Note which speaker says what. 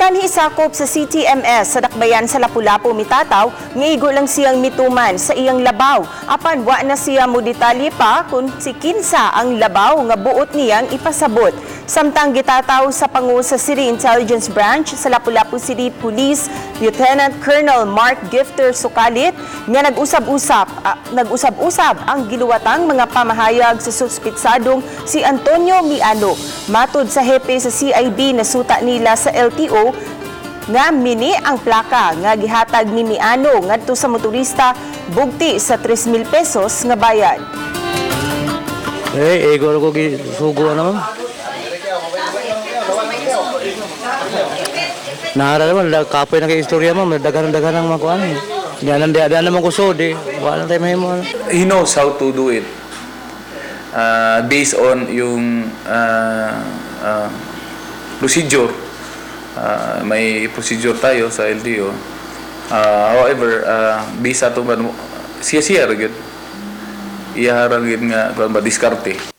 Speaker 1: Kanhi sakop sa CTMS sa dakbayan sa Lapu-Lapu mitataw, ngigo lang siyang mituman sa iyang labaw. Apan wa na siya mo detalye pa kung si kinsa ang labaw nga buot niyang ipasabot. Samtang gitataw sa pangu sa City Intelligence Branch sa Lapu-Lapu City Police Lieutenant Colonel Mark Gifter Sukalit nga nag-usab-usab ang giluwatang mga pamahayag sa suspitsadong si Antonio Miano. Matod sa hepe sa CID, nasuta nila sa LTO nga mini ang plaka nga gihatag ni Miano ngadto sa motorista bugti sa 3,000 pesos nga bayad.
Speaker 2: Ego ko sugo naman. Nahara naman, kapoy na kay istorya mo, daghan-daghan ang mga kuhan. Yan naman ko so, wala tayo mahimo.
Speaker 3: He knows how to do it. Based on yung procedure. May procedure tayo sa LTO. However, based sa ito, siya-siya rin. Iyaharang yun nga, diskarte.